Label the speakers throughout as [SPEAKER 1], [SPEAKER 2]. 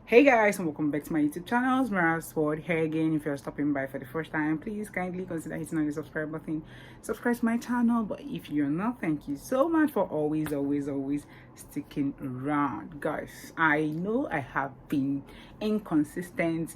[SPEAKER 1] Hey guys, and welcome back to my YouTube channel. It's Mira here again. If you're stopping by for the first time, please kindly consider hitting on the subscribe button, subscribe to my channel. But if you're not, thank you so much for always sticking around. Guys, I know I have been inconsistent,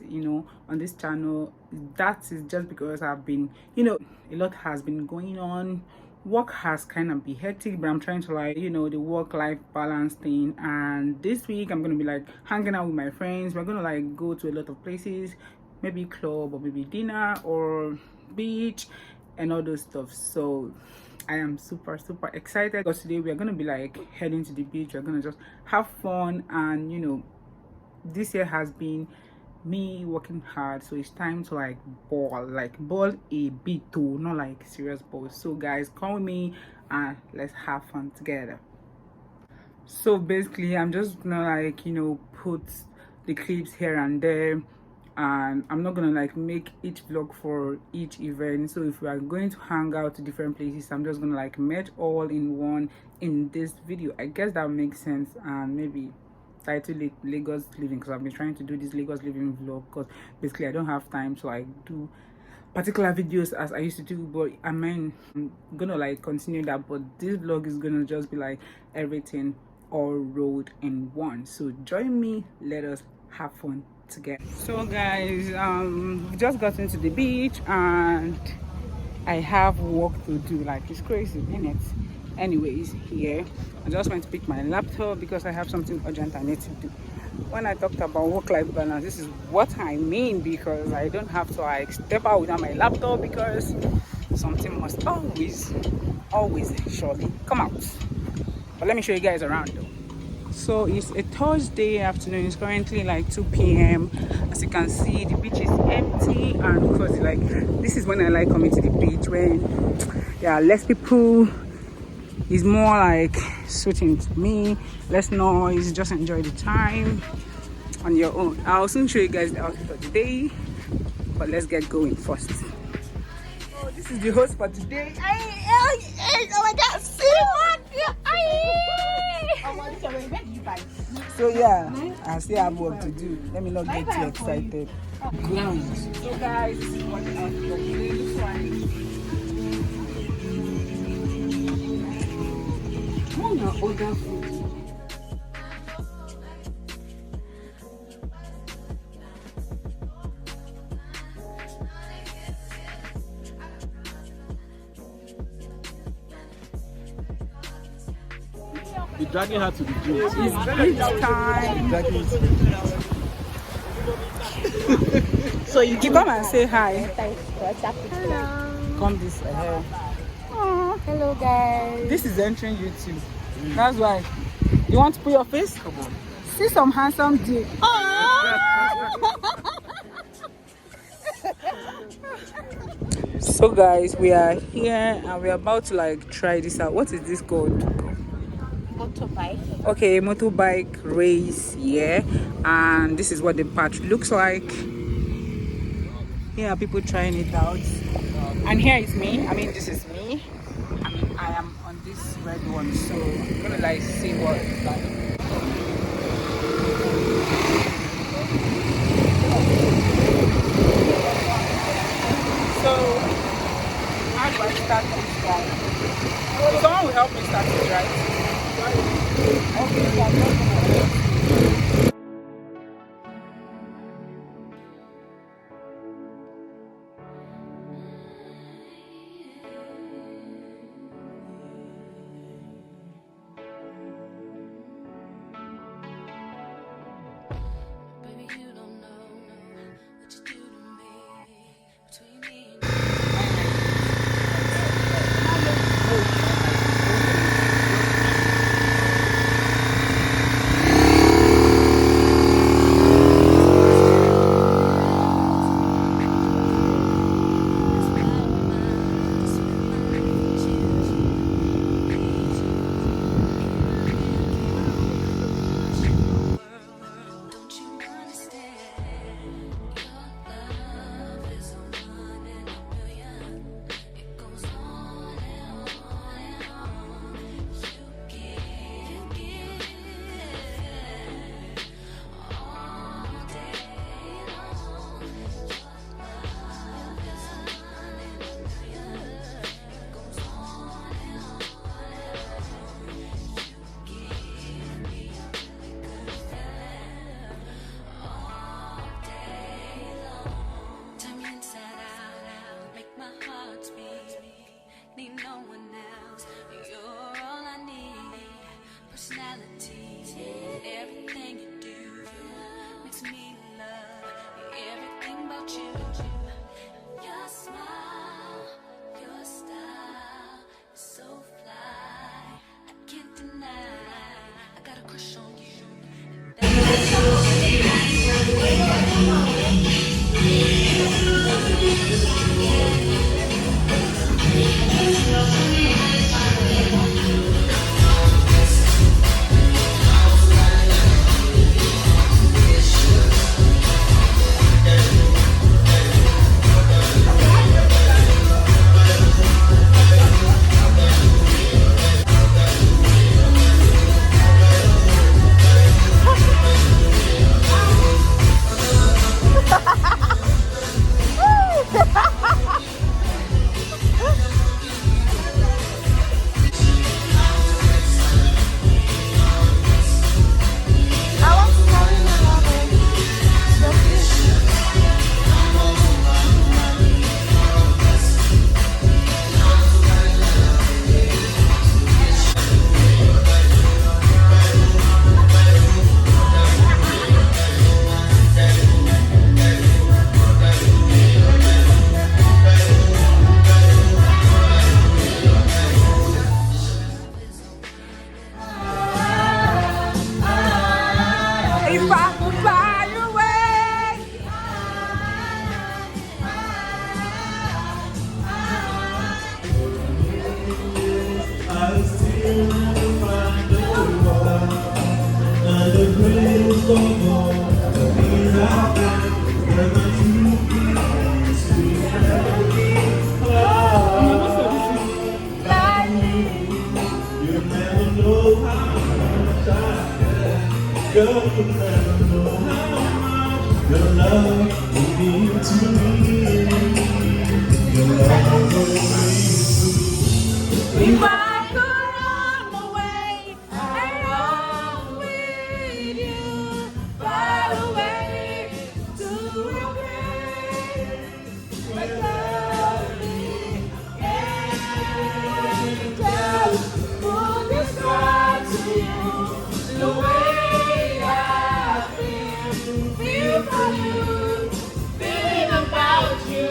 [SPEAKER 1] on this channel. That is just because I've been, a lot has been going on. Work has kind of been hectic, but I'm trying to, like, the work-life balance thing. And this week I'm gonna be like hanging out with my friends. We're gonna like go to a lot of places, maybe club or maybe dinner or beach and all those stuff. So I am super excited because today we are gonna be like heading to the beach. We're gonna just have fun. And this year has been me working hard, so it's time to like ball a bit too, not like serious ball. So guys, come with me and let's have fun together. So basically I'm just gonna like put the clips here and there, and I'm not gonna like make each vlog for each event. So if we are going to hang out to different places, I'm just gonna like merge all in one in this video. I guess that makes sense. And maybe title it Lagos living, because I've been trying to do this Lagos living vlog, because basically I don't have time to like do particular videos as I used to do. But I mean, I'm gonna like continue that, but this vlog is gonna just be like everything all rolled in one. So join me, let us have fun together. So guys, we just got into the beach and I have work to do. Like, it's crazy, isn't it? Anyways, here I just went to pick my laptop because I have something urgent I need to do. When I talked about work-life balance, this is what I mean, because I don't have to like step out without my laptop, because something must always surely come out. But let me show you guys around though. So it's a Thursday afternoon. It's currently like 2 p.m. As you can see, the beach is empty, and because like this is when I like coming to the beach, when there are less people. It's more like suiting to me, less noise, just enjoy the time on your own. I'll soon show you guys the outfit for today, but let's get going first. Oh, this is the host for today. Oh my god, see what? So yeah, I still have work to do. Let me not get too excited. So guys, this is what the outfit for today looks like. Other food.
[SPEAKER 2] You're dragging her to the gym.
[SPEAKER 1] It's beach time. So you come and say hi.
[SPEAKER 3] Hello.
[SPEAKER 1] Come this ahead.
[SPEAKER 3] Hello guys.
[SPEAKER 1] This is entering YouTube. That's why. You want to put your face? Come on. See some handsome dick. So guys, we are here and we're about to like try this out. What is this called?
[SPEAKER 3] Motorbike.
[SPEAKER 1] Okay, motorbike race. Yeah, and this is what the patch looks like. Here are people trying it out, and here is me. I mean, this is me. I am on this red one, so I'm gonna like see what it's like. So how do I start this guy? Someone will help me start it, right? Okay, If I could run away, I'd run with you, far away to a place where lovely angels would describe to you the way I feel for you, feeling about you.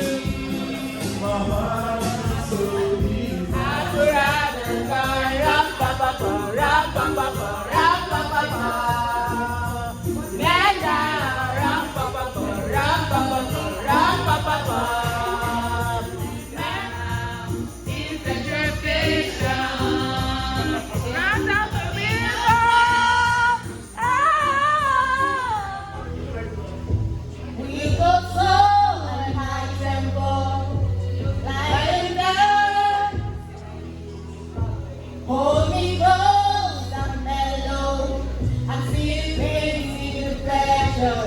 [SPEAKER 1] Hold me close and mellow, and feel pain, the pleasure.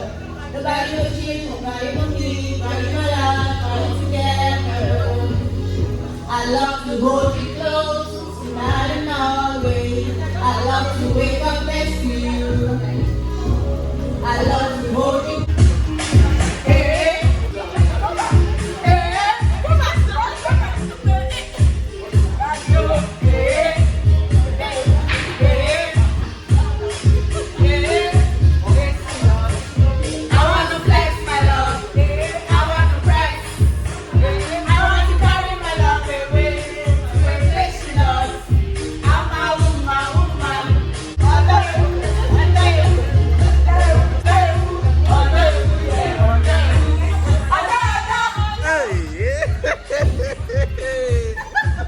[SPEAKER 1] The body will keep, the body will keep, body will love, body together. I love to hold you close, tonight and always. I love to wake up next to you. I love to hold you.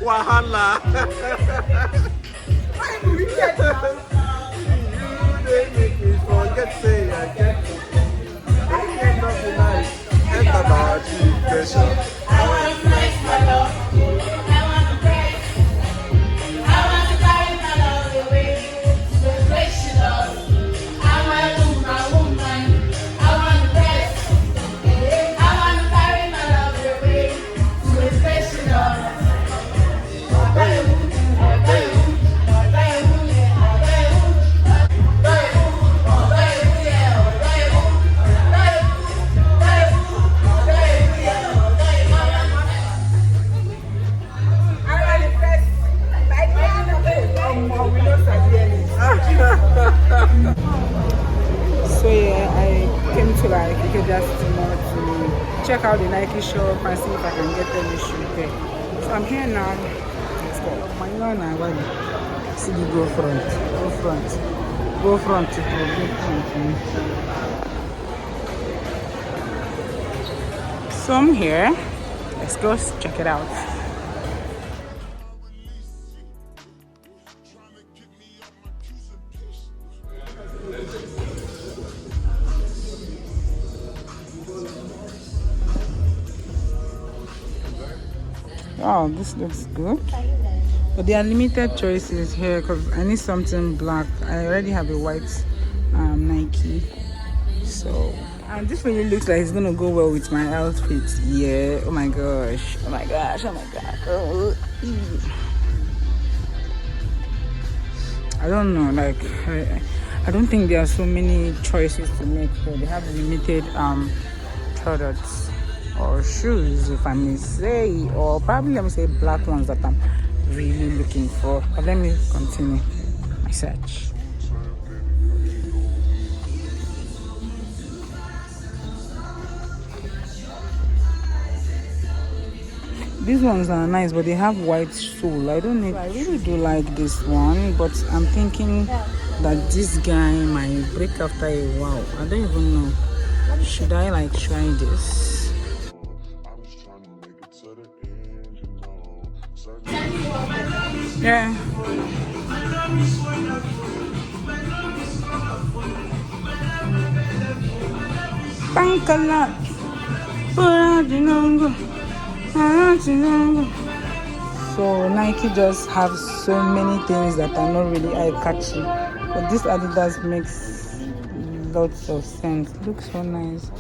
[SPEAKER 2] Wahala. You they make me forget say I get it. Ain't nothing nice. Enter the pressure.
[SPEAKER 1] I want to flex my love. I want to press. I want to carry my love away to the place she loves. I'm a woman. I want to press. I want to carry my love away to the place she loves. So yeah, I came to like just to check out the Nike shop and see if I can get any shoe there. So I'm here now. Let's go. My God, now what? See you go front, go front, go front, go front. So I'm here. Let's go check it out. Wow, this looks good. But there are limited choices here because I need something black. I already have a white Nike. So, and this really looks like it's gonna go well with my outfit. Yeah. Oh my gosh. Oh my gosh. Oh my god. Oh. I don't know. Like, I don't think there are so many choices to make here. They have limited products or shoes, if I may say, or probably let me say black ones that I'm really looking for. But let me continue my search. These ones are nice, but they have white sole. I don't know. I really do like this one, but I'm thinking that this guy might break after a while. I don't even know. Should I like try this? Yeah. look a lot. So Nike just have so many things that are not really eye-catchy, but this Adidas makes lots of sense. Looks so nice.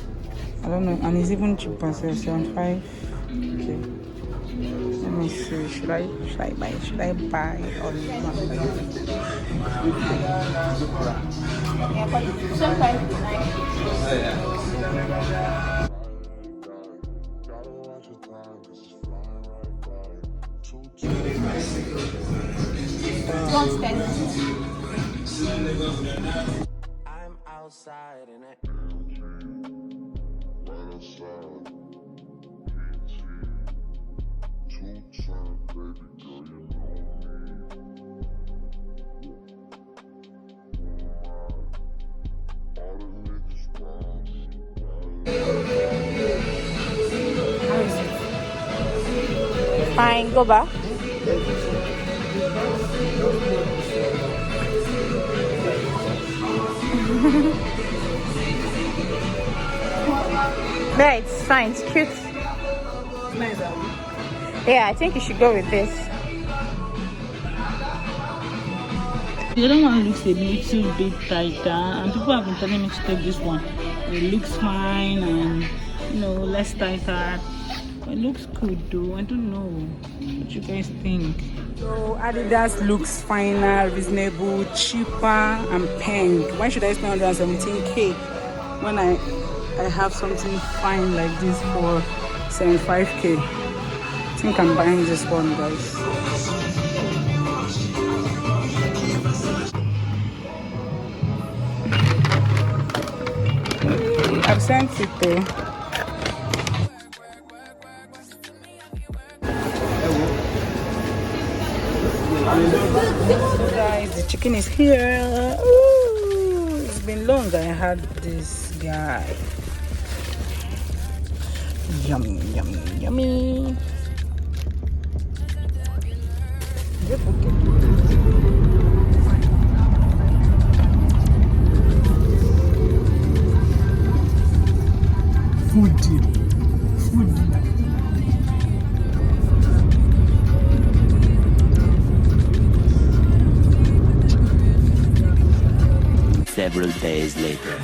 [SPEAKER 1] I don't know, and it's even cheaper, so 75. Okay, let me see. Should I buy it? Should I buy or not?
[SPEAKER 3] Yeah, but sometimes it's nice.
[SPEAKER 2] I'm outside in it.
[SPEAKER 3] Fine, go back. Yeah, it's fine. It's cute.
[SPEAKER 1] Nice.
[SPEAKER 3] Yeah, I think you should go with this.
[SPEAKER 1] The other one looks a little bit tighter, and people have been telling me to take this one. It looks fine and less tighter. It looks good though. I don't know what you guys think. So Adidas looks finer, reasonable, cheaper, and pink. Why should I spend 117k when I have something fine like this for 75k? I think I'm buying this one, guys. I've sent it though. So guys, the chicken is here. Ooh, it's been long I had this guy. Yummy, yummy, yummy. Food.
[SPEAKER 4] Several days later.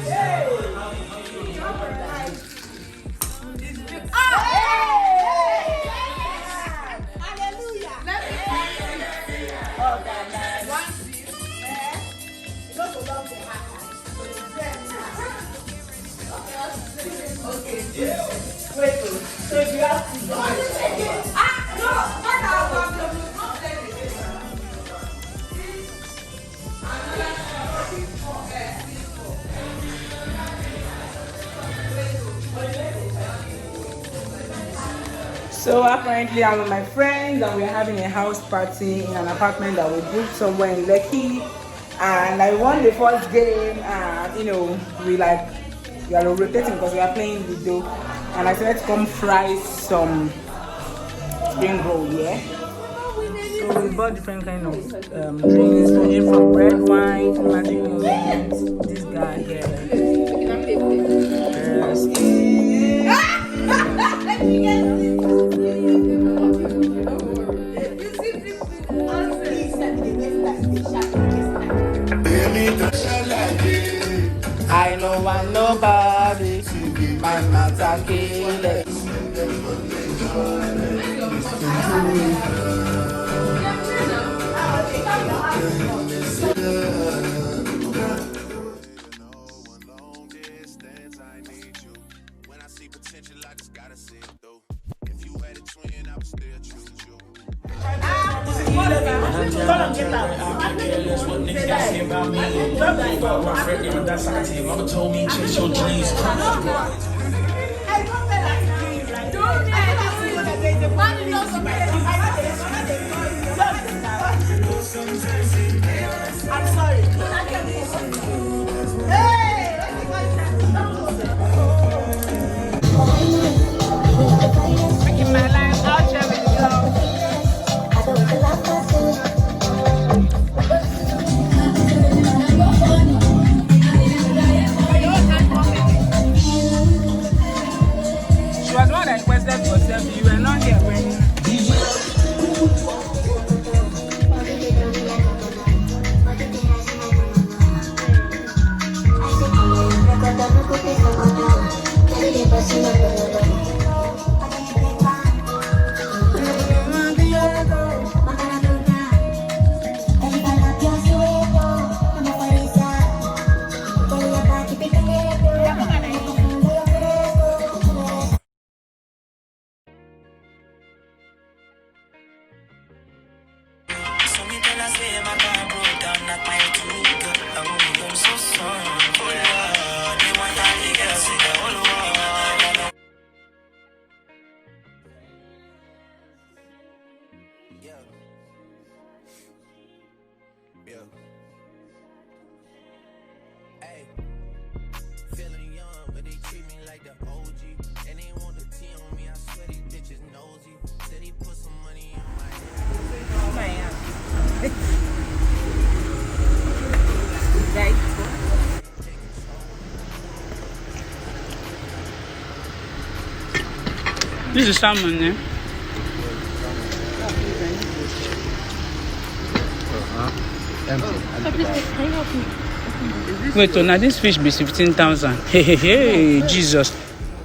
[SPEAKER 1] So apparently I'm with my friends and we're having a house party in an apartment that we booked somewhere in Lekki, and I won the first game, and we are rotating because we are playing Ludo, and I said let's come fry some spring roll, yeah. So we bought different kind of drinks, ranging from red wine to magic moments. This guy here. I know I'm nobody, my matter kill.
[SPEAKER 5] Mama told me chase your dreams.
[SPEAKER 3] I'm sorry. In my life, I'll share with you.
[SPEAKER 6] Yeah. Hey, feeling young, but they treat me like the OG. And they want the T on me, I swear these bitches nosy. Said he put some money in my hand.
[SPEAKER 1] This is salmon, eh? Wait, now this fish be 15,000. Hey, Jesus.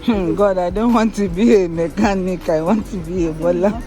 [SPEAKER 1] God, I don't want to be a mechanic. I want to be a baller.